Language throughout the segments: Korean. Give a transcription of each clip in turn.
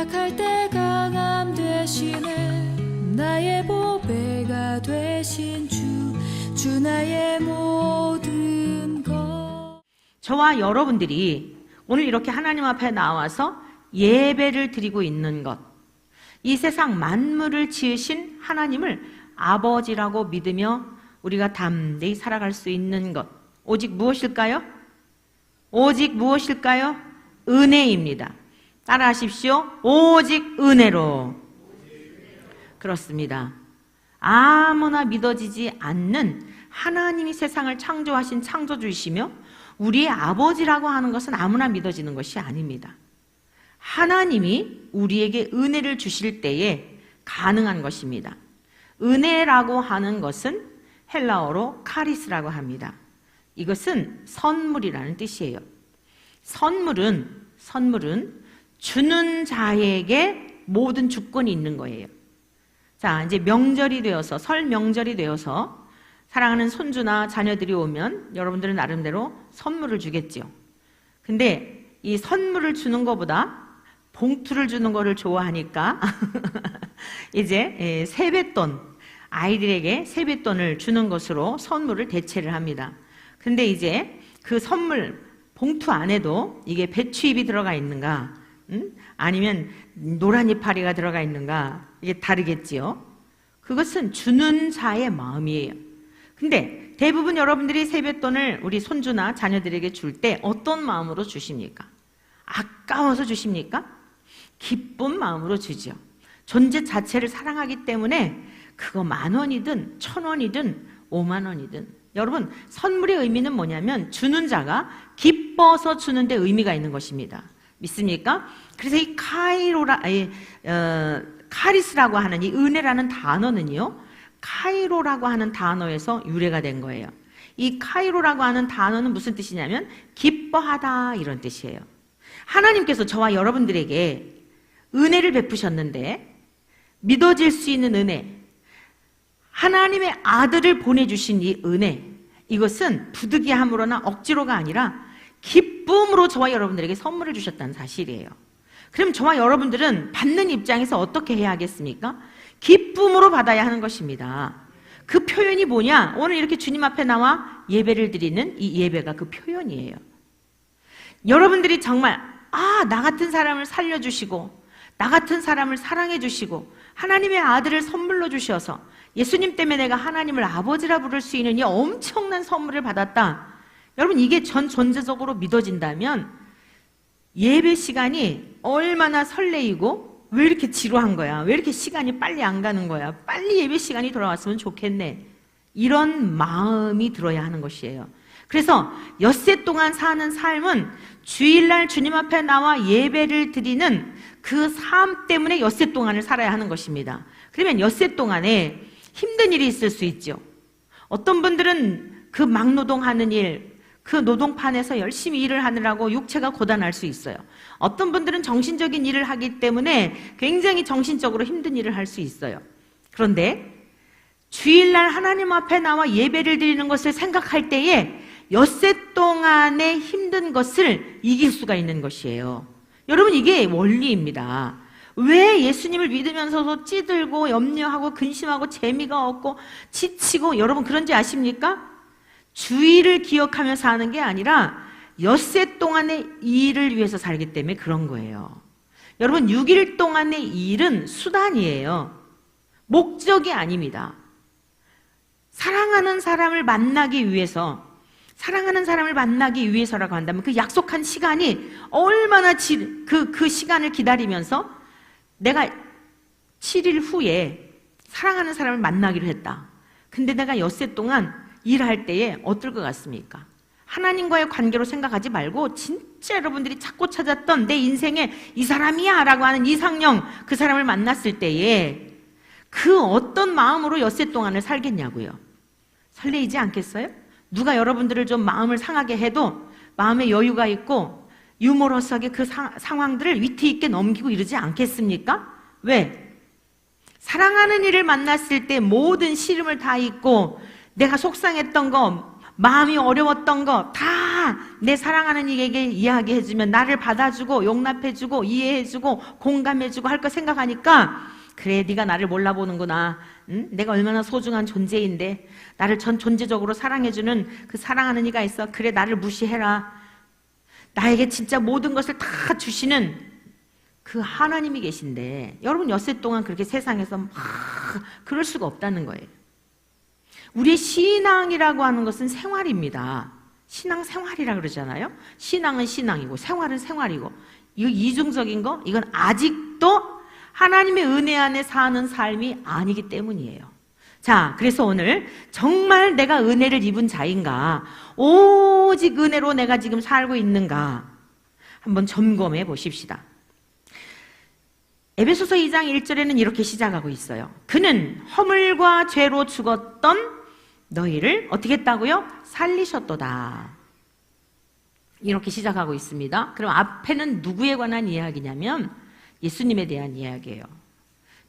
약할 때 강함 되시네. 나의 보배가 되신 주 나의 모든 것. 저와 여러분들이 오늘 이렇게 하나님 앞에 나와서 예배를 드리고 있는 것, 이 세상 만물을 지으신 하나님을 아버지라고 믿으며 우리가 담대히 살아갈 수 있는 것, 오직 무엇일까요? 오직 무엇일까요? 은혜입니다. 따라하십시오. 오직 은혜로. 그렇습니다. 아무나 믿어지지 않는 하나님이 세상을 창조하신 창조주이시며 우리의 아버지라고 하는 것은 아무나 믿어지는 것이 아닙니다. 하나님이 우리에게 은혜를 주실 때에 가능한 것입니다. 은혜라고 하는 것은 헬라어로 카리스라고 합니다. 이것은 선물이라는 뜻이에요. 선물은 주는 자에게 모든 주권이 있는 거예요. 자, 이제 명절이 되어서, 설 명절이 되어서 사랑하는 손주나 자녀들이 오면 여러분들은 나름대로 선물을 주겠죠. 근데 이 선물을 주는 것보다 봉투를 주는 거를 좋아하니까 이제 세뱃돈, 아이들에게 세뱃돈을 주는 것으로 선물을 대체를 합니다. 근데 이제 그 선물 봉투 안에도 이게 배추잎이 들어가 있는가, 아니면 노란 이파리가 들어가 있는가, 이게 다르겠지요. 그것은 주는 자의 마음이에요. 근데 대부분 여러분들이 세뱃돈을 우리 손주나 자녀들에게 줄 때 어떤 마음으로 주십니까? 아까워서 주십니까? 기쁜 마음으로 주죠. 존재 자체를 사랑하기 때문에 그거 10,000원이든 1,000원이든 50,000원이든, 여러분 선물의 의미는 뭐냐면 주는 자가 기뻐서 주는데 의미가 있는 것입니다. 믿습니까? 그래서 이 카리스라고 하는 이 은혜라는 단어는요, 카이로라고 하는 단어에서 유래가 된 거예요. 이 카이로라고 하는 단어는 무슨 뜻이냐면 기뻐하다, 이런 뜻이에요. 하나님께서 저와 여러분들에게 은혜를 베푸셨는데, 믿어질 수 있는 은혜, 하나님의 아들을 보내주신 이 은혜, 이것은 부득이함으로나 억지로가 아니라 기쁨으로 저와 여러분들에게 선물을 주셨다는 사실이에요. 그럼 저와 여러분들은 받는 입장에서 어떻게 해야 하겠습니까? 기쁨으로 받아야 하는 것입니다. 그 표현이 뭐냐? 오늘 이렇게 주님 앞에 나와 예배를 드리는 이 예배가 그 표현이에요. 여러분들이 정말 나 같은 사람을 살려주시고 나 같은 사람을 사랑해 주시고 하나님의 아들을 선물로 주셔서 예수님 때문에 내가 하나님을 아버지라 부를 수 있는 이 엄청난 선물을 받았다. 여러분, 이게 전 존재적으로 믿어진다면 예배 시간이 얼마나 설레이고 왜 이렇게 지루한 거야? 왜 이렇게 시간이 빨리 안 가는 거야? 빨리 예배 시간이 돌아왔으면 좋겠네. 이런 마음이 들어야 하는 것이에요. 그래서 엿새 동안 사는 삶은 주일날 주님 앞에 나와 예배를 드리는 그 삶 때문에 엿새 동안을 살아야 하는 것입니다. 그러면 엿새 동안에 힘든 일이 있을 수 있죠. 어떤 분들은 그 막노동하는 일, 그 노동판에서 열심히 일을 하느라고 육체가 고단할 수 있어요. 어떤 분들은 정신적인 일을 하기 때문에 굉장히 정신적으로 힘든 일을 할 수 있어요. 그런데 주일날 하나님 앞에 나와 예배를 드리는 것을 생각할 때에 엿새 동안의 힘든 것을 이길 수가 있는 것이에요. 여러분, 이게 원리입니다. 왜 예수님을 믿으면서도 찌들고 염려하고 근심하고 재미가 없고 지치고, 여러분 그런지 아십니까? 주일을 기억하며 사는 게 아니라 엿새 동안의 일을 위해서 살기 때문에 그런 거예요. 여러분, 6일 동안의 일은 수단이에요. 목적이 아닙니다. 사랑하는 사람을 만나기 위해서라고 한다면 그 약속한 시간이 얼마나 그 시간을 기다리면서 내가 7일 후에 사랑하는 사람을 만나기로 했다. 근데 내가 엿새 동안 일할 때에 어떨 것 같습니까? 하나님과의 관계로 생각하지 말고 진짜 여러분들이 찾고 찾았던 내 인생에 이 사람이야 라고 하는 이상형, 그 사람을 만났을 때에 그 어떤 마음으로 엿새 동안을 살겠냐고요. 설레이지 않겠어요? 누가 여러분들을 좀 마음을 상하게 해도 마음에 여유가 있고 유머러스하게 그 상황들을 위트 있게 넘기고 이러지 않겠습니까? 왜? 사랑하는 이를 만났을 때 모든 시름을 다 잊고 내가 속상했던 거, 마음이 어려웠던 거 다 내 사랑하는 이에게 이야기해주면 나를 받아주고 용납해주고 이해해주고 공감해주고 할 거 생각하니까 그래, 네가 나를 몰라보는구나. 응? 내가 얼마나 소중한 존재인데 나를 전 존재적으로 사랑해주는 그 사랑하는 이가 있어. 그래, 나를 무시해라. 나에게 진짜 모든 것을 다 주시는 그 하나님이 계신데 여러분 엿새 동안 그렇게 세상에서 막 그럴 수가 없다는 거예요. 우리의 신앙이라고 하는 것은 생활입니다. 신앙생활이라 그러잖아요. 신앙은 신앙이고 생활은 생활이고 이 이중적인 거 이건 아직도 하나님의 은혜 안에 사는 삶이 아니기 때문이에요. 자, 그래서 오늘 정말 내가 은혜를 입은 자인가, 오직 은혜로 내가 지금 살고 있는가 한번 점검해 보십시다. 에베소서 2장 1절에는 이렇게 시작하고 있어요. 그는 허물과 죄로 죽었던 너희를 어떻게 했다고요? 살리셨도다. 이렇게 시작하고 있습니다. 그럼 앞에는 누구에 관한 이야기냐면 예수님에 대한 이야기예요.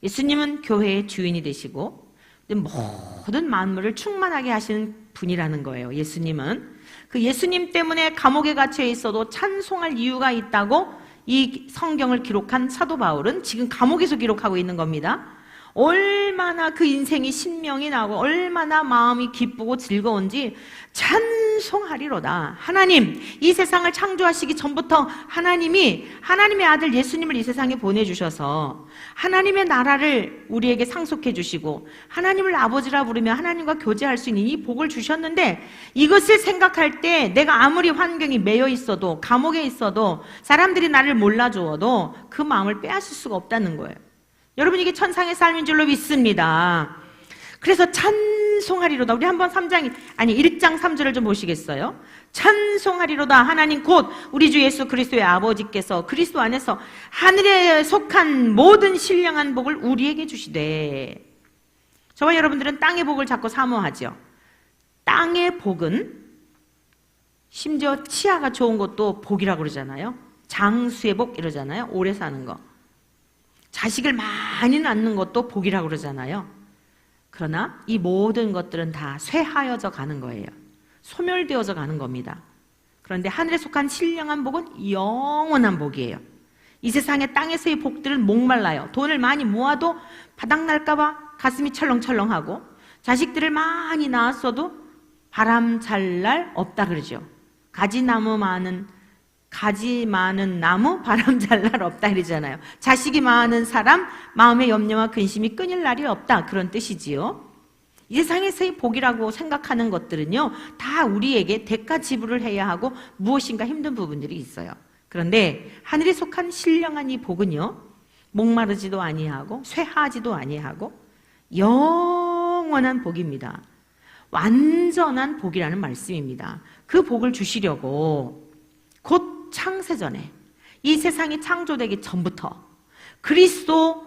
예수님은 교회의 주인이 되시고 모든 만물을 충만하게 하시는 분이라는 거예요. 예수님은 그 예수님 때문에 감옥에 갇혀 있어도 찬송할 이유가 있다고 이 성경을 기록한 사도 바울은 지금 감옥에서 기록하고 있는 겁니다. 얼마나 그 인생이 신명이 나고 얼마나 마음이 기쁘고 즐거운지 찬송하리로다. 하나님, 이 세상을 창조하시기 전부터 하나님이 하나님의 아들 예수님을 이 세상에 보내주셔서 하나님의 나라를 우리에게 상속해 주시고 하나님을 아버지라 부르며 하나님과 교제할 수 있는 이 복을 주셨는데 이것을 생각할 때 내가 아무리 환경이 매여 있어도 감옥에 있어도 사람들이 나를 몰라주어도 그 마음을 빼앗을 수가 없다는 거예요. 여러분 이게 천상의 삶인 줄로 믿습니다. 그래서 찬송하리로다. 우리 한번 1장 3절을 좀 보시겠어요? 찬송하리로다. 하나님 곧 우리 주 예수 그리스도의 아버지께서 그리스도 안에서 하늘에 속한 모든 신령한 복을 우리에게 주시되. 저와 여러분들은 땅의 복을 자꾸 사모하죠. 땅의 복은 심지어 치아가 좋은 것도 복이라고 그러잖아요. 장수의 복 이러잖아요. 오래 사는 거. 자식을 많이 낳는 것도 복이라고 그러잖아요. 그러나 이 모든 것들은 다 쇠하여져 가는 거예요. 소멸되어져 가는 겁니다. 그런데 하늘에 속한 신령한 복은 영원한 복이에요. 이 세상의 땅에서의 복들은 목말라요. 돈을 많이 모아도 바닥날까 봐 가슴이 철렁철렁하고 자식들을 많이 낳았어도 바람 잘 날 없다 그러죠. 가지 많은 나무 바람 잘 날 없다 이러잖아요. 자식이 많은 사람 마음의 염려와 근심이 끊일 날이 없다 그런 뜻이지요. 이 세상에서의 복이라고 생각하는 것들은요 다 우리에게 대가 지불을 해야 하고 무엇인가 힘든 부분들이 있어요. 그런데 하늘에 속한 신령한 이 복은요 목마르지도 아니하고 쇠하지도 아니하고 영원한 복입니다. 완전한 복이라는 말씀입니다. 그 복을 주시려고 곧 창세전에 이 세상이 창조되기 전부터 그리스도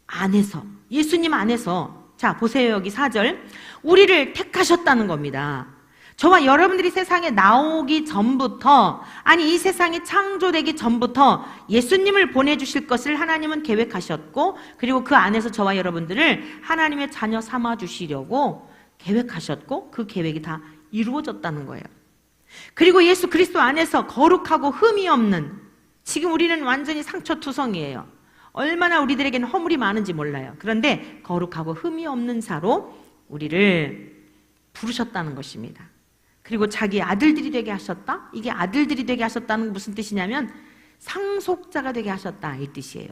안에서 예수님 안에서 자 보세요. 여기 4절 우리를 택하셨다는 겁니다. 저와 여러분들이 세상에 나오기 전부터 이 세상이 창조되기 전부터 예수님을 보내주실 것을 하나님은 계획하셨고 그리고 그 안에서 저와 여러분들을 하나님의 자녀 삼아주시려고 계획하셨고 그 계획이 다 이루어졌다는 거예요. 그리고 예수 그리스도 안에서 거룩하고 흠이 없는 지금 우리는 완전히 상처투성이에요. 얼마나 우리들에게는 허물이 많은지 몰라요. 그런데 거룩하고 흠이 없는 자로 우리를 부르셨다는 것입니다. 그리고 자기 아들들이 되게 하셨다? 이게 아들들이 되게 하셨다는 건 무슨 뜻이냐면 상속자가 되게 하셨다 이 뜻이에요.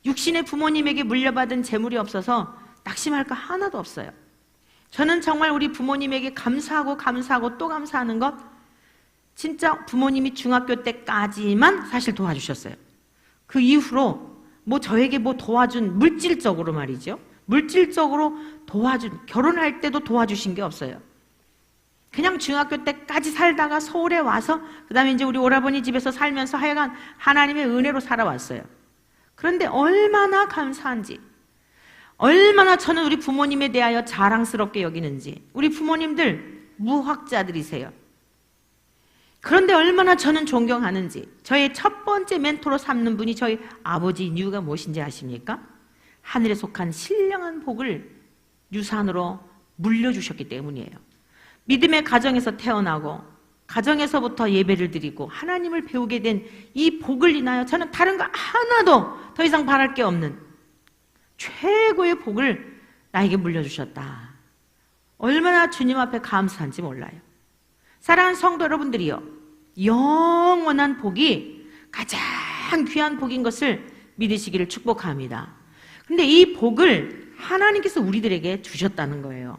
육신의 부모님에게 물려받은 재물이 없어서 낙심할 거 하나도 없어요. 저는 정말 우리 부모님에게 감사하고 또 감사하는 것 진짜 부모님이 중학교 때까지만 사실 도와주셨어요. 그 이후로 저에게 도와준 물질적으로 말이죠. 물질적으로 도와준 결혼할 때도 도와주신 게 없어요. 그냥 중학교 때까지 살다가 서울에 와서 그 다음에 이제 우리 오라버니 집에서 살면서 하여간 하나님의 은혜로 살아왔어요. 그런데 얼마나 감사한지 얼마나 저는 우리 부모님에 대하여 자랑스럽게 여기는지 우리 부모님들 무학자들이세요. 그런데 얼마나 저는 존경하는지 저의 첫 번째 멘토로 삼는 분이 저희 아버지인 이유가 무엇인지 아십니까? 하늘에 속한 신령한 복을 유산으로 물려주셨기 때문이에요. 믿음의 가정에서 태어나고 가정에서부터 예배를 드리고 하나님을 배우게 된 이 복을 인하여 저는 다른 거 하나도 더 이상 바랄 게 없는 최고의 복을 나에게 물려주셨다. 얼마나 주님 앞에 감사한지 몰라요. 사랑하는 성도 여러분들이요, 영원한 복이 가장 귀한 복인 것을 믿으시기를 축복합니다. 근데 이 복을 하나님께서 우리들에게 주셨다는 거예요.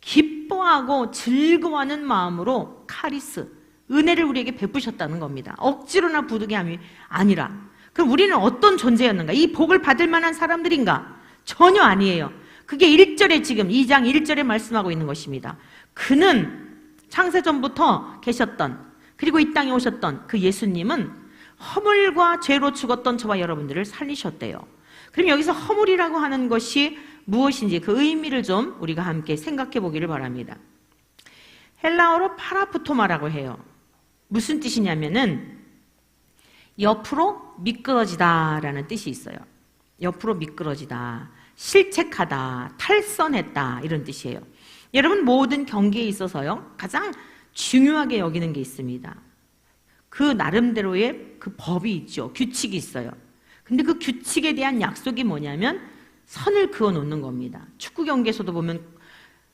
기뻐하고 즐거워하는 마음으로 카리스, 은혜를 우리에게 베푸셨다는 겁니다. 억지로나 부득이함이 아니라. 그럼 우리는 어떤 존재였는가? 이 복을 받을 만한 사람들인가? 전혀 아니에요. 그게 1절에 지금 2장 1절에 말씀하고 있는 것입니다. 그는 창세전부터 계셨던, 그리고 이 땅에 오셨던 그 예수님은 허물과 죄로 죽었던 저와 여러분들을 살리셨대요. 그럼 여기서 허물이라고 하는 것이 무엇인지 그 의미를 좀 우리가 함께 생각해 보기를 바랍니다. 헬라어로 파라프토마라고 해요. 무슨 뜻이냐면은 옆으로 미끄러지다라는 뜻이 있어요. 옆으로 미끄러지다, 실책하다, 탈선했다, 이런 뜻이에요. 여러분, 모든 경기에 있어서요, 가장 중요하게 여기는 게 있습니다. 그 나름대로의 그 법이 있죠. 규칙이 있어요. 근데 그 규칙에 대한 약속이 뭐냐면 선을 그어 놓는 겁니다. 축구 경기에서도 보면,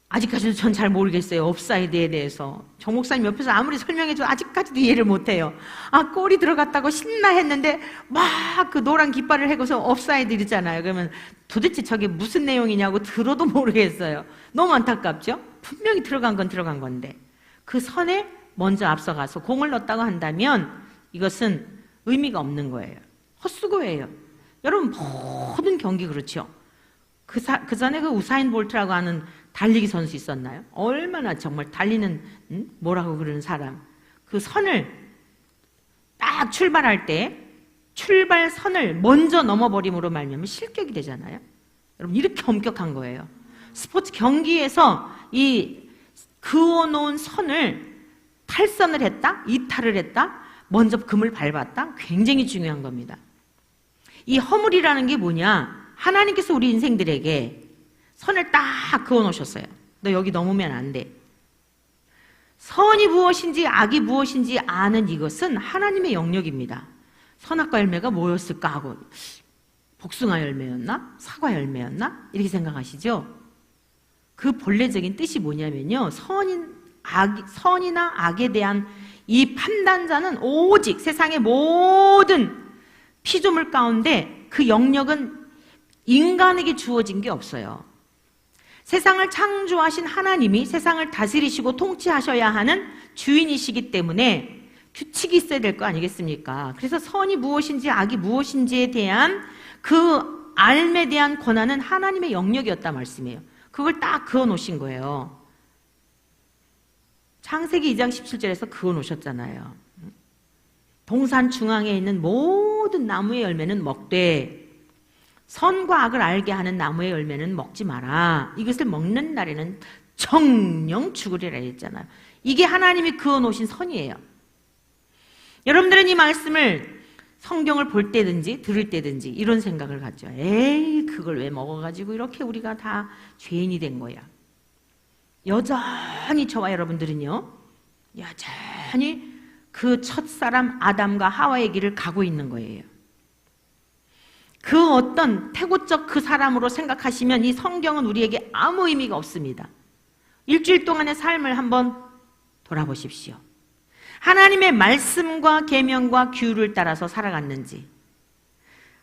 아직까지도 전 잘 모르겠어요. 옵사이드에 대해서. 정 목사님 옆에서 아무리 설명해도 아직까지도 이해를 못해요. 아, 골이 들어갔다고 신나 했는데 막 그 노란 깃발을 해고서 옵사이드 이러잖아요. 그러면 도대체 저게 무슨 내용이냐고 들어도 모르겠어요. 너무 안타깝죠? 분명히 들어간 건 들어간 건데 그 선에 먼저 앞서가서 공을 넣었다고 한다면 이것은 의미가 없는 거예요. 헛수고예요. 여러분, 모든 경기 그렇죠? 그 전에 그 우사인 볼트라고 하는 달리기 선수 있었나요? 얼마나 정말 달리는, 뭐라고 그러는 사람. 그 선을 딱 출발할 때 출발선을 먼저 넘어버림으로 말미암아 실격이 되잖아요. 여러분, 이렇게 엄격한 거예요. 스포츠 경기에서 이 그어놓은 선을 탈선을 했다, 이탈을 했다, 먼저 금을 밟았다, 굉장히 중요한 겁니다. 이 허물이라는 게 뭐냐? 하나님께서 우리 인생들에게 선을 딱 그어놓으셨어요. 너 여기 넘으면 안 돼. 선이 무엇인지 악이 무엇인지 아는 이것은 하나님의 영역입니다. 선악과 열매가 뭐였을까 하고, 복숭아 열매였나? 사과 열매였나? 이렇게 생각하시죠? 그 본래적인 뜻이 뭐냐면요, 선이나 악에 대한 이 판단자는 오직 세상의 모든 피조물 가운데 그 영역은 인간에게 주어진 게 없어요. 세상을 창조하신 하나님이 세상을 다스리시고 통치하셔야 하는 주인이시기 때문에 규칙이 있어야 될 거 아니겠습니까? 그래서 선이 무엇인지 악이 무엇인지에 대한 그 알에 대한 권한은 하나님의 영역이었다 말씀이에요. 그걸 딱 그어 놓으신 거예요. 창세기 2장 17절에서 그어 놓으셨잖아요. 동산 중앙에 있는 모든 나무의 열매는 먹되 선과 악을 알게 하는 나무의 열매는 먹지 마라. 이것을 먹는 날에는 정령 죽으리라 했잖아요. 이게 하나님이 그어 놓으신 선이에요. 여러분들은 이 말씀을 성경을 볼 때든지 들을 때든지 이런 생각을 갖죠. 에이, 그걸 왜 먹어가지고 이렇게 우리가 다 죄인이 된 거야. 여전히 저와 여러분들은요, 여전히 그 첫사람 아담과 하와의 길을 가고 있는 거예요. 그 어떤 태고적 그 사람으로 생각하시면 이 성경은 우리에게 아무 의미가 없습니다. 일주일 동안의 삶을 한번 돌아보십시오. 하나님의 말씀과 계명과 규율을 따라서 살아갔는지,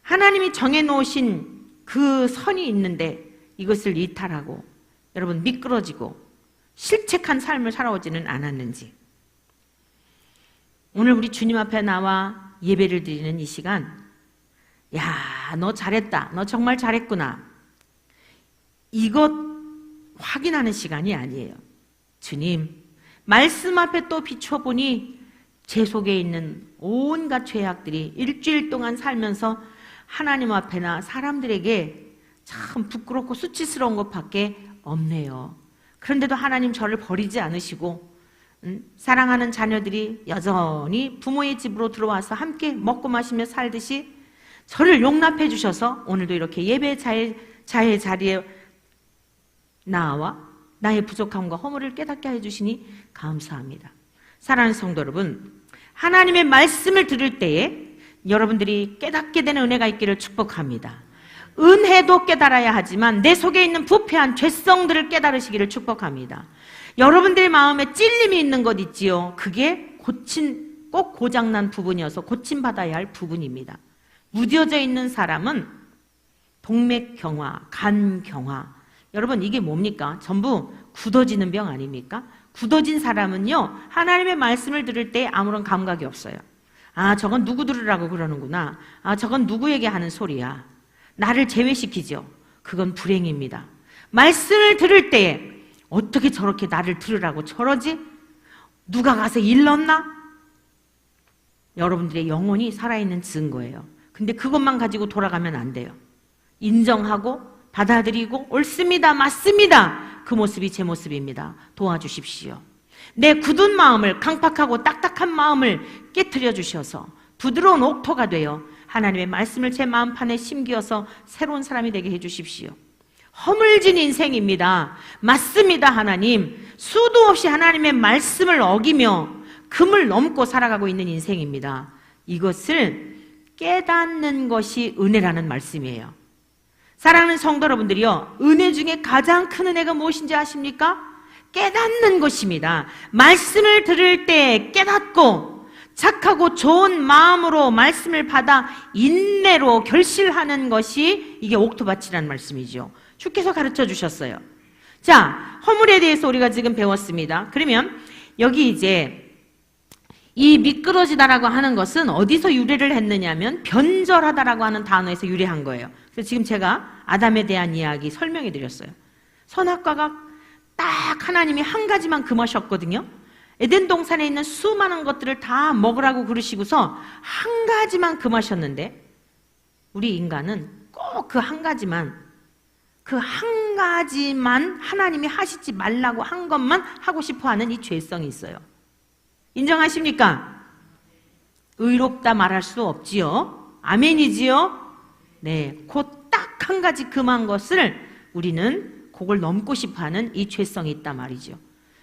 하나님이 정해놓으신 그 선이 있는데 이것을 이탈하고 여러분 미끄러지고 실책한 삶을 살아오지는 않았는지, 오늘 우리 주님 앞에 나와 예배를 드리는 이 시간, 야, 너 잘했다, 너 정말 잘했구나, 이것 확인하는 시간이 아니에요. 주님, 말씀 앞에 또 비춰보니 제 속에 있는 온갖 죄악들이 일주일 동안 살면서 하나님 앞에나 사람들에게 참 부끄럽고 수치스러운 것밖에 없네요. 그런데도 하나님 저를 버리지 않으시고 사랑하는 자녀들이 여전히 부모의 집으로 들어와서 함께 먹고 마시며 살듯이 저를 용납해 주셔서 오늘도 이렇게 예배 자의 자리에 나와 나의 부족함과 허물을 깨닫게 해주시니 감사합니다. 사랑하는 성도 여러분, 하나님의 말씀을 들을 때에 여러분들이 깨닫게 되는 은혜가 있기를 축복합니다. 은혜도 깨달아야 하지만 내 속에 있는 부패한 죄성들을 깨달으시기를 축복합니다. 여러분들의 마음에 찔림이 있는 것 있지요. 그게 꼭 고장난 부분이어서 고침받아야 할 부분입니다. 무뎌져 있는 사람은 동맥경화, 간경화, 여러분 이게 뭡니까? 전부 굳어지는 병 아닙니까? 굳어진 사람은요, 하나님의 말씀을 들을 때 아무런 감각이 없어요. 아, 저건 누구 들으라고 그러는구나. 아, 저건 누구에게 하는 소리야. 나를 제외시키죠. 그건 불행입니다. 말씀을 들을 때에 어떻게 저렇게 나를 들으라고 저러지? 누가 가서 일렀나? 여러분들의 영혼이 살아있는 증거예요. 근데 그것만 가지고 돌아가면 안 돼요. 인정하고 받아들이고 옳습니다, 맞습니다. 그 모습이 제 모습입니다. 도와주십시오. 내 굳은 마음을, 강팍하고 딱딱한 마음을 깨트려 주셔서 부드러운 옥토가 되어 하나님의 말씀을 제 마음판에 심기어서 새로운 사람이 되게 해주십시오. 허물진 인생입니다. 맞습니다, 하나님. 수도 없이 하나님의 말씀을 어기며 금을 넘고 살아가고 있는 인생입니다. 이것을 깨닫는 것이 은혜라는 말씀이에요. 사랑하는 성도 여러분들이요, 은혜 중에 가장 큰 은혜가 무엇인지 아십니까? 깨닫는 것입니다. 말씀을 들을 때 깨닫고 착하고 좋은 마음으로 말씀을 받아 인내로 결실하는 것이 이게 옥토밭이라는 말씀이죠. 주께서 가르쳐 주셨어요. 자, 허물에 대해서 우리가 지금 배웠습니다. 그러면 여기 이제 이 미끄러지다라고 하는 것은 어디서 유래를 했느냐면 변절하다라고 하는 단어에서 유래한 거예요. 그래서 지금 제가 아담에 대한 이야기 설명해 드렸어요. 선악과가 딱 하나님이 한 가지만 금하셨거든요. 에덴 동산에 있는 수많은 것들을 다 먹으라고 그러시고서 한 가지만 금하셨는데 우리 인간은 꼭 그 한 가지만 하나님이 하시지 말라고 한 것만 하고 싶어하는 이 죄성이 있어요. 인정하십니까? 의롭다 말할 수 없지요. 아멘이지요. 네, 곧 딱 한 가지 금한 것을 우리는 그걸 넘고 싶어하는 이 죄성이 있단 말이죠.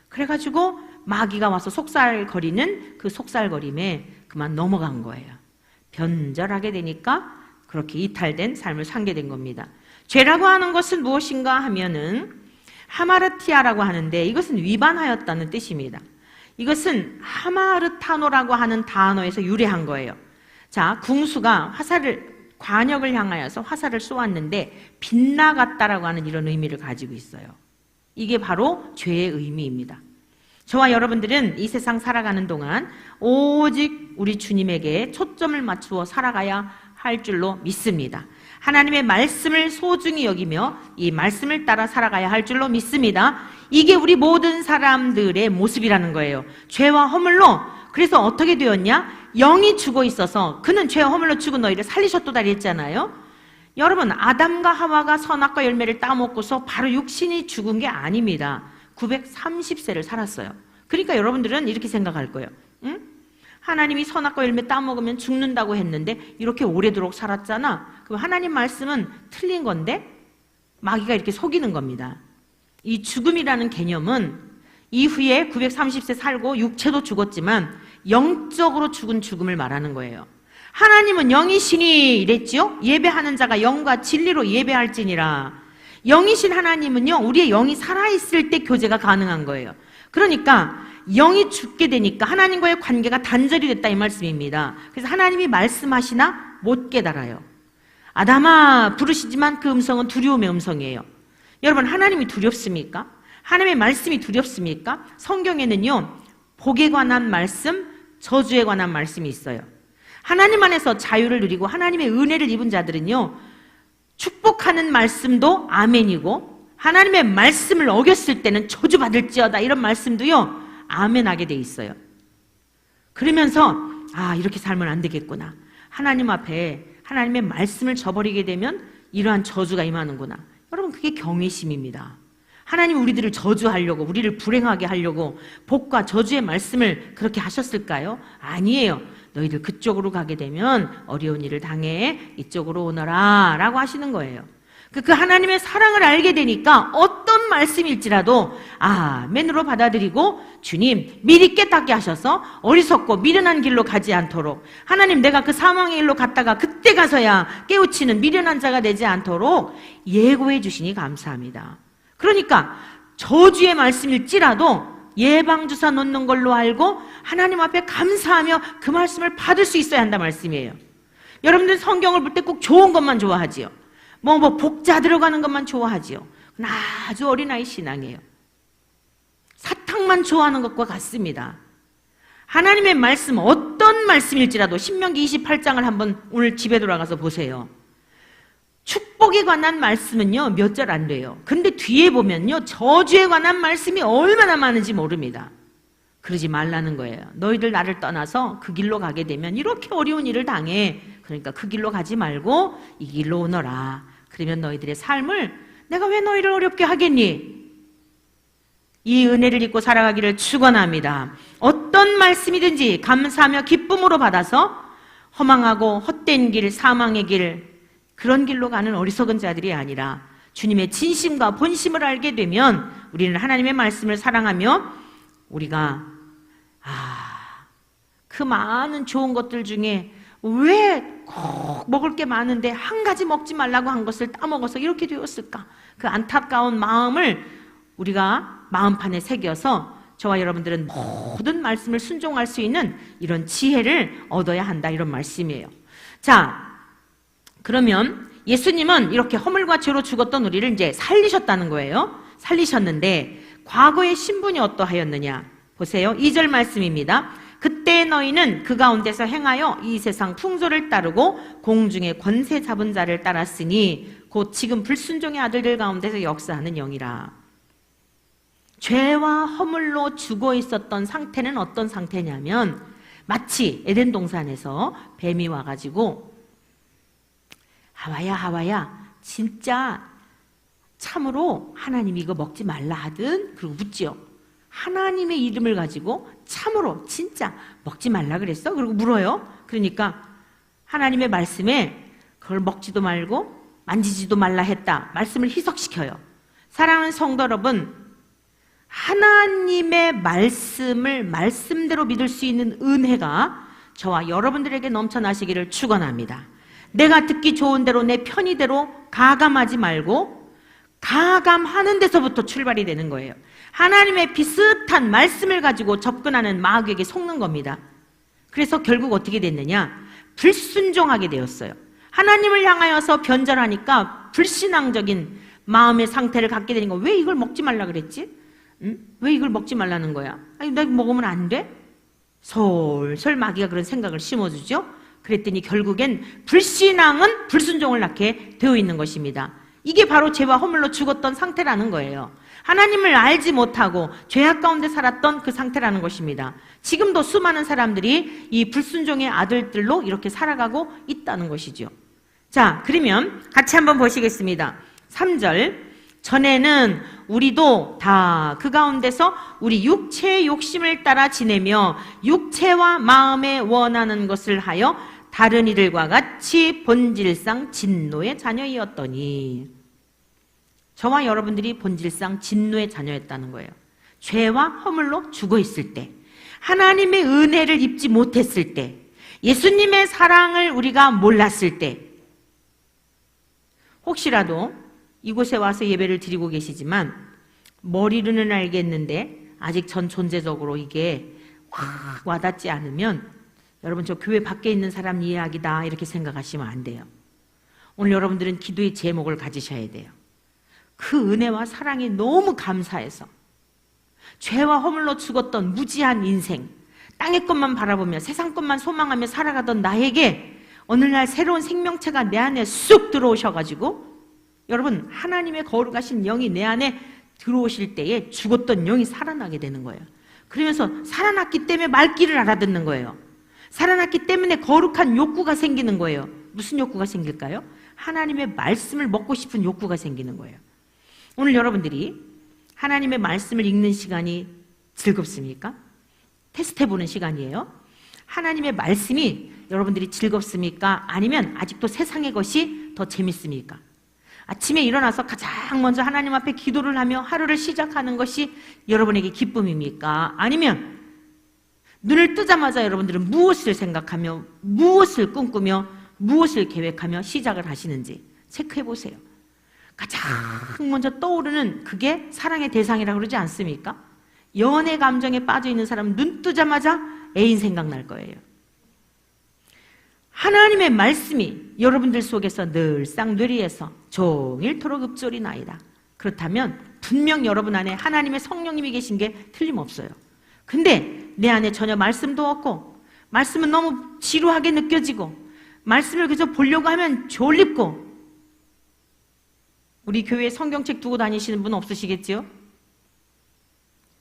그래가지고 마귀가 와서 속살거리는 그 속살거림에 그만 넘어간 거예요. 변절하게 되니까 그렇게 이탈된 삶을 살게 된 겁니다. 죄라고 하는 것은 무엇인가 하면은 하마르티아라고 하는데 이것은 위반하였다는 뜻입니다. 이것은 하마르타노라고 하는 단어에서 유래한 거예요. 자, 궁수가 관역을 향하여서 화살을 쏘았는데 빗나갔다라고 하는 이런 의미를 가지고 있어요. 이게 바로 죄의 의미입니다. 저와 여러분들은 이 세상 살아가는 동안 오직 우리 주님에게 초점을 맞추어 살아가야 할 줄로 믿습니다. 하나님의 말씀을 소중히 여기며 이 말씀을 따라 살아가야 할 줄로 믿습니다. 이게 우리 모든 사람들의 모습이라는 거예요. 죄와 허물로. 그래서 어떻게 되었냐? 영이 죽어 있어서 그는 죄와 허물로 죽은 너희를 살리셨도다 했잖아요. 여러분, 아담과 하와가 선악과 열매를 따먹고서 바로 육신이 죽은 게 아닙니다. 930세를 살았어요. 그러니까 여러분들은 이렇게 생각할 거예요. 응? 하나님이 선악과 열매 따먹으면 죽는다고 했는데 이렇게 오래도록 살았잖아. 그럼 하나님 말씀은 틀린 건데 마귀가 이렇게 속이는 겁니다. 이 죽음이라는 개념은 이후에 930세 살고 육체도 죽었지만 영적으로 죽은 죽음을 말하는 거예요. 하나님은 영이시니 이랬지요? 예배하는 자가 영과 진리로 예배할지니라. 영이신 하나님은요, 우리의 영이 살아있을 때 교제가 가능한 거예요. 그러니까 영이 죽게 되니까 하나님과의 관계가 단절이 됐다 이 말씀입니다. 그래서 하나님이 말씀하시나 못 깨달아요. 아담아 부르시지만 그 음성은 두려움의 음성이에요. 여러분, 하나님이 두렵습니까? 하나님의 말씀이 두렵습니까? 성경에는요, 복에 관한 말씀, 저주에 관한 말씀이 있어요. 하나님 안에서 자유를 누리고 하나님의 은혜를 입은 자들은요, 축복하는 말씀도 아멘이고 하나님의 말씀을 어겼을 때는 저주받을지어다 이런 말씀도요, 아멘하게 돼 있어요. 그러면서 이렇게 살면 안 되겠구나. 하나님 앞에 하나님의 말씀을 저버리게 되면 이러한 저주가 임하는구나. 여러분, 그게 경외심입니다. 하나님 우리들을 저주하려고, 우리를 불행하게 하려고 복과 저주의 말씀을 그렇게 하셨을까요? 아니에요. 너희들 그쪽으로 가게 되면 어려운 일을 당해 이쪽으로 오너라 라고 하시는 거예요. 그 하나님의 사랑을 알게 되니까 어떤 말씀일지라도 맨으로 받아들이고 주님 미리 깨닫게 하셔서 어리석고 미련한 길로 가지 않도록, 하나님 내가 그 사망의 길로 갔다가 그때 가서야 깨우치는 미련한 자가 되지 않도록 예고해 주시니 감사합니다. 그러니까 저주의 말씀일지라도 예방주사 놓는 걸로 알고 하나님 앞에 감사하며 그 말씀을 받을 수 있어야 한다 말씀이에요. 여러분들 성경을 볼 때 꼭 좋은 것만 좋아하지요. 복자 들어가는 것만 좋아하지요. 아주 어린아이 신앙이에요. 사탕만 좋아하는 것과 같습니다. 하나님의 말씀, 어떤 말씀일지라도 신명기 28장을 한번 오늘 집에 돌아가서 보세요. 축복에 관한 말씀은요 몇 절 안 돼요. 근데 뒤에 보면요 저주에 관한 말씀이 얼마나 많은지 모릅니다. 그러지 말라는 거예요. 너희들 나를 떠나서 그 길로 가게 되면 이렇게 어려운 일을 당해. 그러니까 그 길로 가지 말고 이 길로 오너라. 그러면 너희들의 삶을 내가 왜 너희를 어렵게 하겠니? 이 은혜를 입고 살아가기를 축원합니다. 어떤 말씀이든지 감사하며 기쁨으로 받아서 허망하고 헛된 길, 사망의 길, 그런 길로 가는 어리석은 자들이 아니라 주님의 진심과 본심을 알게 되면 우리는 하나님의 말씀을 사랑하며 우리가 그 많은 좋은 것들 중에 왜 꼭 먹을 게 많은데 한 가지 먹지 말라고 한 것을 따먹어서 이렇게 되었을까? 그 안타까운 마음을 우리가 마음판에 새겨서 저와 여러분들은 모든 말씀을 순종할 수 있는 이런 지혜를 얻어야 한다, 이런 말씀이에요. 자, 그러면 예수님은 이렇게 허물과 죄로 죽었던 우리를 이제 살리셨다는 거예요. 살리셨는데 과거의 신분이 어떠하였느냐? 보세요. 2절 말씀입니다. 그때 너희는 그 가운데서 행하여 이 세상 풍조를 따르고 공중의 권세 잡은 자를 따랐으니 곧 지금 불순종의 아들들 가운데서 역사하는 영이라. 죄와 허물로 죽어 있었던 상태는 어떤 상태냐면 마치 에덴 동산에서 뱀이 와가지고 하와야 진짜 참으로 하나님이 이거 먹지 말라 하든, 그리고 묻지요. 하나님의 이름을 가지고 참으로 진짜 먹지 말라 그랬어? 그리고 물어요. 그러니까 하나님의 말씀에 그걸 먹지도 말고 만지지도 말라 했다, 말씀을 희석시켜요. 사랑하는 성도 여러분, 하나님의 말씀을 말씀대로 믿을 수 있는 은혜가 저와 여러분들에게 넘쳐나시기를 축원합니다. 내가 듣기 좋은 대로 내 편의대로 가감하지 말고 가감하는 데서부터 출발이 되는 거예요. 하나님의 비슷한 말씀을 가지고 접근하는 마귀에게 속는 겁니다. 그래서 결국 어떻게 됐느냐? 불순종하게 되었어요. 하나님을 향하여서 변절하니까 불신앙적인 마음의 상태를 갖게 되는 거예요. 왜 이걸 먹지 말라 그랬지? 왜 이걸 먹지 말라는 거야? 아니, 나 이거 먹으면 안 돼? 솔솔 마귀가 그런 생각을 심어주죠. 그랬더니 결국엔 불신앙은 불순종을 낳게 되어 있는 것입니다. 이게 바로 죄와 허물로 죽었던 상태라는 거예요. 하나님을 알지 못하고 죄악 가운데 살았던 그 상태라는 것입니다. 지금도 수많은 사람들이 이 불순종의 아들들로 이렇게 살아가고 있다는 것이죠. 자, 그러면 같이 한번 보시겠습니다. 3절. 전에는 우리도 다 그 가운데서 우리 육체의 욕심을 따라 지내며 육체와 마음에 원하는 것을 하여 다른 이들과 같이 본질상 진노의 자녀이었더니, 저와 여러분들이 본질상 진노의 자녀였다는 거예요. 죄와 허물로 죽어 있을 때, 하나님의 은혜를 입지 못했을 때, 예수님의 사랑을 우리가 몰랐을 때, 혹시라도 이곳에 와서 예배를 드리고 계시지만 머리로는 알겠는데 아직 전 존재적으로 이게 확 와닿지 않으면 여러분, 저 교회 밖에 있는 사람 이야기다 이렇게 생각하시면 안 돼요. 오늘 여러분들은 기도의 제목을 가지셔야 돼요. 그 은혜와 사랑이 너무 감사해서 죄와 허물로 죽었던 무지한 인생, 땅의 것만 바라보며 세상 것만 소망하며 살아가던 나에게 어느 날 새로운 생명체가 내 안에 쑥 들어오셔가지고, 여러분, 하나님의 거룩하신 영이 내 안에 들어오실 때에 죽었던 영이 살아나게 되는 거예요. 그러면서 살아났기 때문에 말귀를 알아듣는 거예요. 살아났기 때문에 거룩한 욕구가 생기는 거예요. 무슨 욕구가 생길까요? 하나님의 말씀을 먹고 싶은 욕구가 생기는 거예요. 오늘 여러분들이 하나님의 말씀을 읽는 시간이 즐겁습니까? 테스트해보는 시간이에요. 하나님의 말씀이 여러분들이 즐겁습니까? 아니면 아직도 세상의 것이 더 재밌습니까? 아침에 일어나서 가장 먼저 하나님 앞에 기도를 하며 하루를 시작하는 것이 여러분에게 기쁨입니까? 아니면 눈을 뜨자마자 여러분들은 무엇을 생각하며 무엇을 꿈꾸며 무엇을 계획하며 시작을 하시는지 체크해 보세요. 가장 먼저 떠오르는 그게 사랑의 대상이라고 그러지 않습니까? 연애 감정에 빠져 있는 사람은 눈 뜨자마자 애인 생각날 거예요. 하나님의 말씀이 여러분들 속에서 늘상 뇌리에서 종일토록 읊조리 나이다. 그렇다면 분명 여러분 안에 하나님의 성령님이 계신 게 틀림없어요. 근데 내 안에 전혀 말씀도 없고 말씀은 너무 지루하게 느껴지고 말씀을 그저 보려고 하면 졸립고. 우리 교회에 성경책 두고 다니시는 분 없으시겠지요?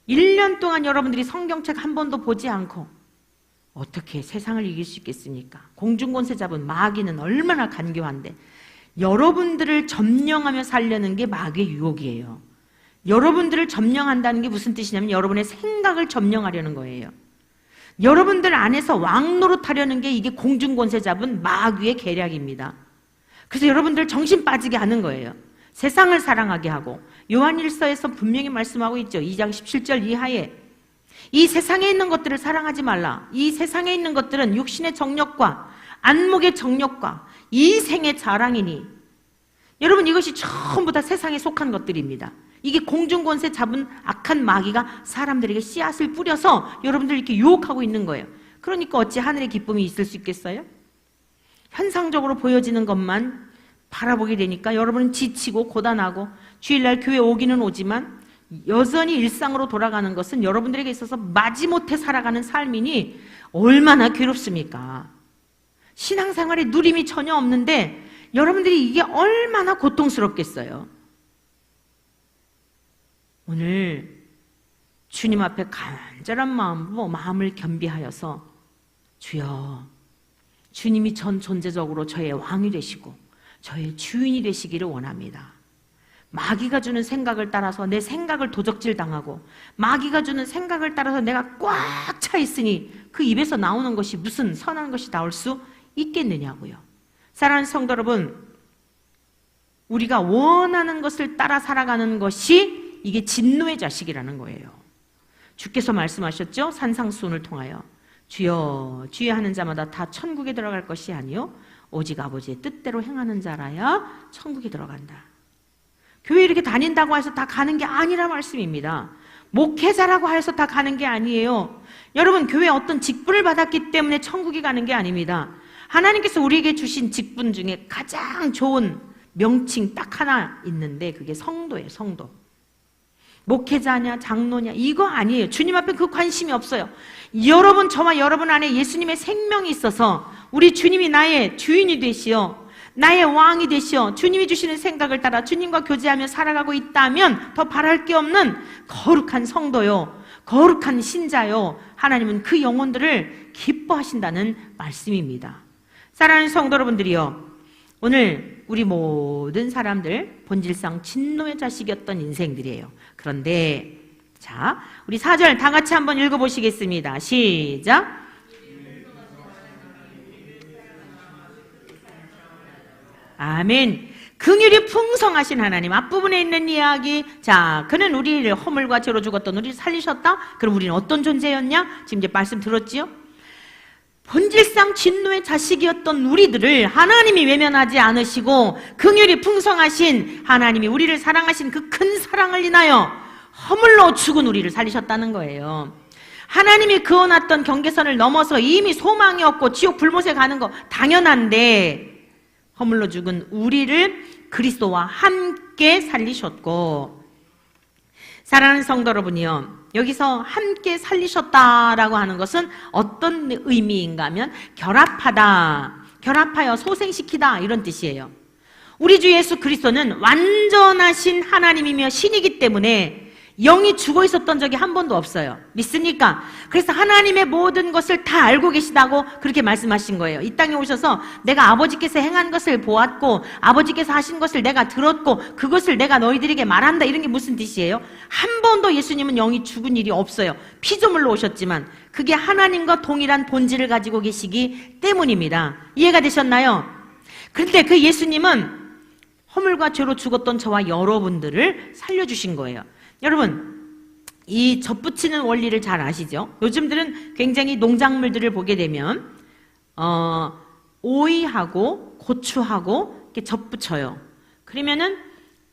1년 동안 여러분들이 성경책 한 번도 보지 않고 어떻게 세상을 이길 수 있겠습니까? 공중권세 잡은 마귀는 얼마나 간교한데 여러분들을 점령하며 살려는 게 마귀의 유혹이에요. 여러분들을 점령한다는 게 무슨 뜻이냐면 여러분의 생각을 점령하려는 거예요. 여러분들 안에서 왕노릇하려는 게 이게 공중권세 잡은 마귀의 계략입니다. 그래서 여러분들 정신 빠지게 하는 거예요. 세상을 사랑하게 하고 요한일서에서 분명히 말씀하고 있죠. 2장 17절 이하에 이 세상에 있는 것들을 사랑하지 말라. 이 세상에 있는 것들은 육신의 정욕과 안목의 정욕과 이 생의 자랑이니. 여러분 이것이 전부 다 세상에 속한 것들입니다. 이게 공중권세 잡은 악한 마귀가 사람들에게 씨앗을 뿌려서 여러분들 이렇게 유혹하고 있는 거예요. 그러니까 어찌 하늘의 기쁨이 있을 수 있겠어요? 현상적으로 보여지는 것만 바라보게 되니까 여러분은 지치고 고단하고 주일날 교회 오기는 오지만 여전히 일상으로 돌아가는 것은 여러분들에게 있어서 마지못해 살아가는 삶이니 얼마나 괴롭습니까? 신앙생활에 누림이 전혀 없는데 여러분들이 이게 얼마나 고통스럽겠어요? 오늘 주님 앞에 간절한 마음으로 마음을 겸비하여서 주여 주님이 전 존재적으로 저의 왕이 되시고 저의 주인이 되시기를 원합니다. 마귀가 주는 생각을 따라서 내 생각을 도적질 당하고 마귀가 주는 생각을 따라서 내가 꽉 차 있으니 그 입에서 나오는 것이 무슨 선한 것이 나올 수 있겠느냐고요. 사랑하는 성도 여러분, 우리가 원하는 것을 따라 살아가는 것이 이게 진노의 자식이라는 거예요. 주께서 말씀하셨죠? 산상수훈을 통하여 주여 주여 하는 자마다 다 천국에 들어갈 것이 아니요 오직 아버지의 뜻대로 행하는 자라야 천국에 들어간다. 교회 이렇게 다닌다고 해서 다 가는 게 아니라 말씀입니다. 목회자라고 해서 다 가는 게 아니에요. 여러분 교회에 어떤 직분을 받았기 때문에 천국에 가는 게 아닙니다. 하나님께서 우리에게 주신 직분 중에 가장 좋은 명칭 딱 하나 있는데 그게 성도예요. 성도. 목회자냐 장로냐 이거 아니에요. 주님 앞에 그 관심이 없어요. 여러분 저와 여러분 안에 예수님의 생명이 있어서 우리 주님이 나의 주인이 되시어 나의 왕이 되시어 주님이 주시는 생각을 따라 주님과 교제하며 살아가고 있다면 더 바랄 게 없는 거룩한 성도요 거룩한 신자요 하나님은 그 영혼들을 기뻐하신다는 말씀입니다. 사랑하는 성도 여러분들이요 오늘 우리 모든 사람들 본질상 진노의 자식이었던 인생들이에요. 그런데 자 우리 4절 다 같이 한번 읽어보시겠습니다. 시작. 아멘. 긍휼이 풍성하신 하나님. 앞부분에 있는 이야기. 자, 그는 우리를 허물과 죄로 죽었던 우리를 살리셨다. 그럼 우리는 어떤 존재였냐? 지금 이제 말씀 들었지요? 본질상 진노의 자식이었던 우리들을 하나님이 외면하지 않으시고 긍휼이 풍성하신 하나님이 우리를 사랑하신 그 큰 사랑을 인하여 허물로 죽은 우리를 살리셨다는 거예요. 하나님이 그어놨던 경계선을 넘어서 이미 소망이 없고 지옥 불못에 가는 거 당연한데 허물로 죽은 우리를 그리스도와 함께 살리셨고 사랑하는 성도 여러분이요 여기서 함께 살리셨다라고 하는 것은 어떤 의미인가 하면 결합하다, 결합하여 소생시키다 이런 뜻이에요. 우리 주 예수 그리스도는 완전하신 하나님이며 신이기 때문에 영이 죽어 있었던 적이 한 번도 없어요. 믿습니까? 그래서 하나님의 모든 것을 다 알고 계시다고 그렇게 말씀하신 거예요. 이 땅에 오셔서 내가 아버지께서 행한 것을 보았고 아버지께서 하신 것을 내가 들었고 그것을 내가 너희들에게 말한다 이런 게 무슨 뜻이에요? 한 번도 예수님은 영이 죽은 일이 없어요. 피조물로 오셨지만 그게 하나님과 동일한 본질을 가지고 계시기 때문입니다. 이해가 되셨나요? 그런데 그 예수님은 허물과 죄로 죽었던 저와 여러분들을 살려주신 거예요. 여러분, 이 젖붙이는 원리를 잘 아시죠? 요즘들은 굉장히 농작물들을 보게 되면 오이하고 고추하고 이렇게 젖붙여요. 그러면은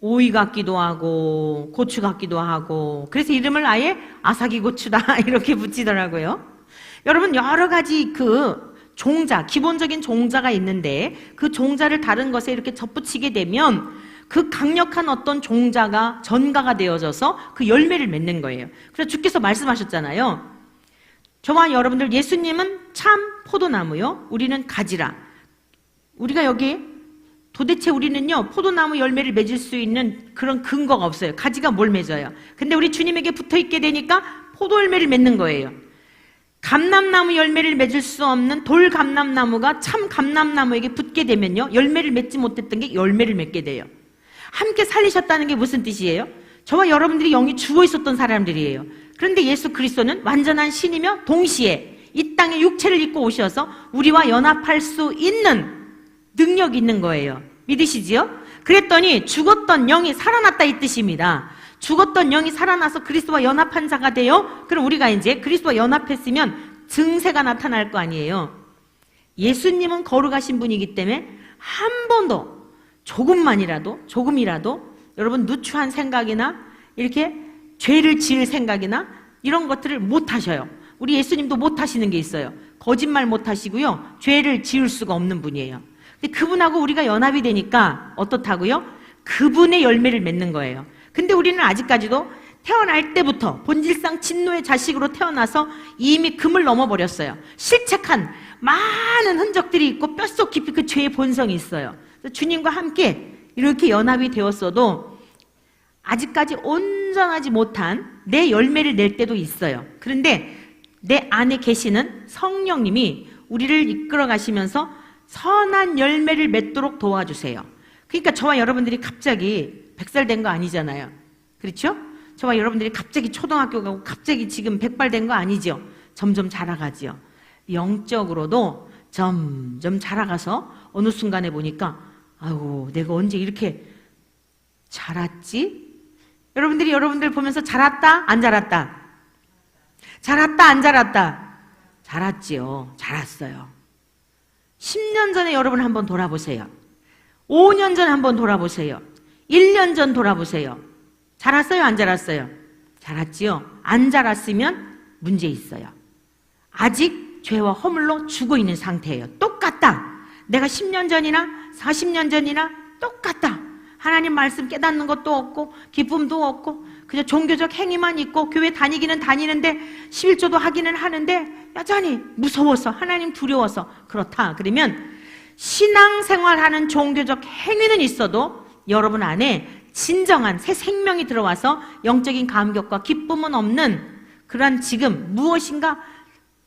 오이 같기도 하고 고추 같기도 하고, 그래서 이름을 아예 아삭이 고추다 이렇게 붙이더라고요. 여러분, 여러 가지 그 종자, 기본적인 종자가 있는데 그 종자를 다른 것에 이렇게 덧붙이게 되면 그 강력한 어떤 종자가 전가가 되어져서 그 열매를 맺는 거예요. 그래서 주께서 말씀하셨잖아요. 저와 여러분들, 예수님은 참 포도나무요, 우리는 가지라. 우리가 여기 도대체 우리는요, 포도나무 열매를 맺을 수 있는 그런 근거가 없어요. 가지가 뭘 맺어요? 근데 우리 주님에게 붙어 있게 되니까 포도 열매를 맺는 거예요. 감람나무 열매를 맺을 수 없는 돌감람나무가 참 감람나무에게 붙게 되면요, 열매를 맺지 못했던 게 열매를 맺게 돼요. 함께 살리셨다는 게 무슨 뜻이에요? 저와 여러분들이 영이 죽어 있었던 사람들이에요. 그런데 예수 그리스도는 완전한 신이며 동시에 이 땅에 육체를 입고 오셔서 우리와 연합할 수 있는 능력이 있는 거예요. 믿으시지요? 그랬더니 죽었던 영이 살아났다 이 뜻입니다. 죽었던 영이 살아나서 그리스도와 연합한 자가 되어, 그럼 우리가 이제 그리스도와 연합했으면 증세가 나타날 거 아니에요. 예수님은 거룩하신 분이기 때문에 한 번도 조금이라도 여러분 누추한 생각이나 이렇게 죄를 지을 생각이나 이런 것들을 못 하셔요. 우리 예수님도 못 하시는 게 있어요. 거짓말 못 하시고요, 죄를 지을 수가 없는 분이에요. 근데 그분하고 우리가 연합이 되니까 어떻다고요? 그분의 열매를 맺는 거예요. 근데 우리는 아직까지도 태어날 때부터 본질상 진노의 자식으로 태어나서 이미 금을 넘어버렸어요. 실책한 많은 흔적들이 있고 뼛속 깊이 그 죄의 본성이 있어요. 주님과 함께 이렇게 연합이 되었어도 아직까지 온전하지 못한 내 열매를 낼 때도 있어요. 그런데 내 안에 계시는 성령님이 우리를 이끌어 가시면서 선한 열매를 맺도록 도와주세요. 그러니까 저와 여러분들이 갑자기 100살 된 거 아니잖아요. 그렇죠? 저와 여러분들이 갑자기 초등학교 가고 갑자기 지금 100발 된 거 아니죠. 점점 자라가지요. 영적으로도 점점 자라가서 어느 순간에 보니까 아이고, 내가 언제 이렇게 자랐지? 여러분들 보면서 자랐다? 안 자랐다? 자랐다? 안 자랐다? 자랐지요. 자랐어요. 10년 전에 여러분 한번 돌아보세요. 5년 전에 한번 돌아보세요. 1년 전 돌아보세요. 자랐어요? 안 자랐어요? 자랐지요. 안 자랐으면 문제 있어요. 아직 죄와 허물로 죽어 있는 상태예요. 똑같다. 내가 10년 전이나 40년 전이나 똑같다. 하나님 말씀 깨닫는 것도 없고 기쁨도 없고 그냥 종교적 행위만 있고 교회 다니기는 다니는데 11조도 하기는 하는데 여전히 무서워서, 하나님 두려워서 그렇다. 그러면 신앙생활하는 종교적 행위는 있어도 여러분 안에 진정한 새 생명이 들어와서 영적인 감격과 기쁨은 없는 그런 지금 무엇인가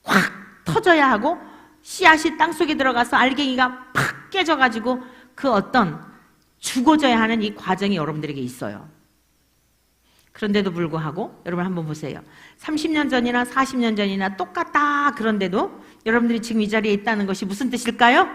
확 터져야 하고 씨앗이 땅속에 들어가서 알갱이가 팍 깨져가지고 그 어떤 죽어져야 하는 이 과정이 여러분들에게 있어요. 그런데도 불구하고 여러분 한번 보세요. 30년 전이나 40년 전이나 똑같다. 그런데도 여러분들이 지금 이 자리에 있다는 것이 무슨 뜻일까요?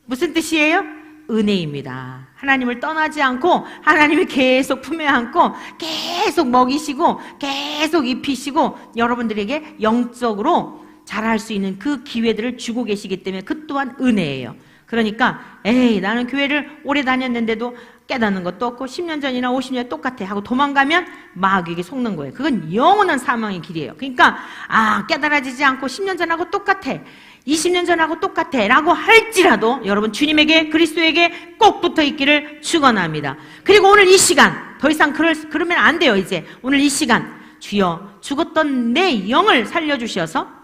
무슨 뜻이에요? 은혜입니다. 하나님을 떠나지 않고 하나님을 계속 품에 안고 계속 먹이시고 계속 입히시고 여러분들에게 영적으로 자랄 수 있는 그 기회들을 주고 계시기 때문에 그 또한 은혜예요. 그러니까 에이, 나는 교회를 오래 다녔는데도 깨닫는 것도 없고 10년 전이나 50년 똑같아 하고 도망가면 마귀에게 속는 거예요. 그건 영원한 사망의 길이에요. 그러니까 깨달아지지 않고 10년 전하고 똑같아, 20년 전하고 똑같아 라고 할지라도 여러분 주님에게, 그리스도에게 꼭 붙어 있기를 축원합니다. 그리고 오늘 이 시간 더 이상 그러면 안 돼요. 이제 오늘 이 시간 주여 죽었던 내 영을 살려주셔서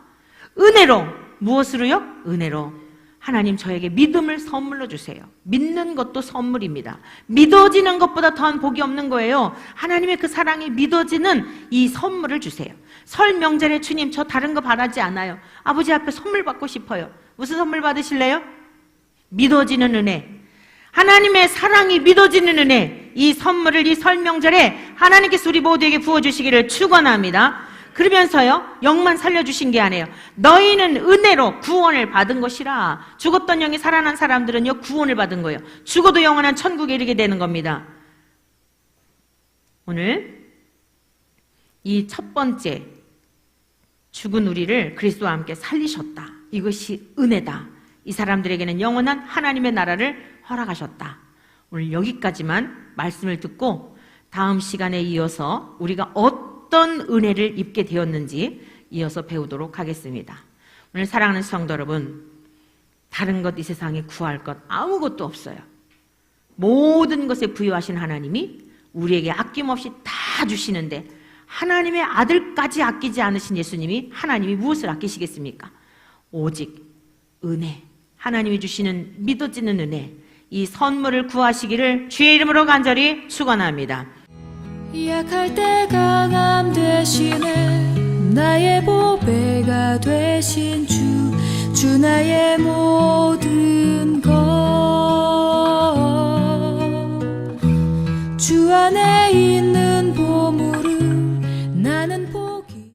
은혜로, 무엇으로요? 은혜로 하나님 저에게 믿음을 선물로 주세요. 믿는 것도 선물입니다. 믿어지는 것보다 더한 복이 없는 거예요. 하나님의 그 사랑이 믿어지는 이 선물을 주세요. 설 명절에 주님 저 다른 거 바라지 않아요. 아버지 앞에 선물 받고 싶어요. 무슨 선물 받으실래요? 믿어지는 은혜. 하나님의 사랑이 믿어지는 은혜. 이 선물을 이 설 명절에 하나님께서 우리 모두에게 부어주시기를 축원합니다. 그러면서요, 영만 살려주신 게 아니에요. 너희는 은혜로 구원을 받은 것이라. 죽었던 영이 살아난 사람들은요, 구원을 받은 거예요. 죽어도 영원한 천국에 이르게 되는 겁니다. 오늘 이 첫 번째, 죽은 우리를 그리스도와 함께 살리셨다. 이것이 은혜다. 이 사람들에게는 영원한 하나님의 나라를 허락하셨다. 오늘 여기까지만 말씀을 듣고 다음 시간에 이어서 우리가 어떤 은혜를 입게 되었는지 이어서 배우도록 하겠습니다. 오늘 사랑하는 성도 여러분, 다른 것 이 세상에 구할 것 아무것도 없어요. 모든 것에 부여하신 하나님이 우리에게 아낌없이 다 주시는데 하나님의 아들까지 아끼지 않으신 예수님이 하나님이 무엇을 아끼시겠습니까? 오직 은혜, 하나님이 주시는 믿어지는 은혜, 이 선물을 구하시기를 주의 이름으로 간절히 축원합니다. 약할 때 강함 되시네 나의 보배가 되신 주 나의 모든 것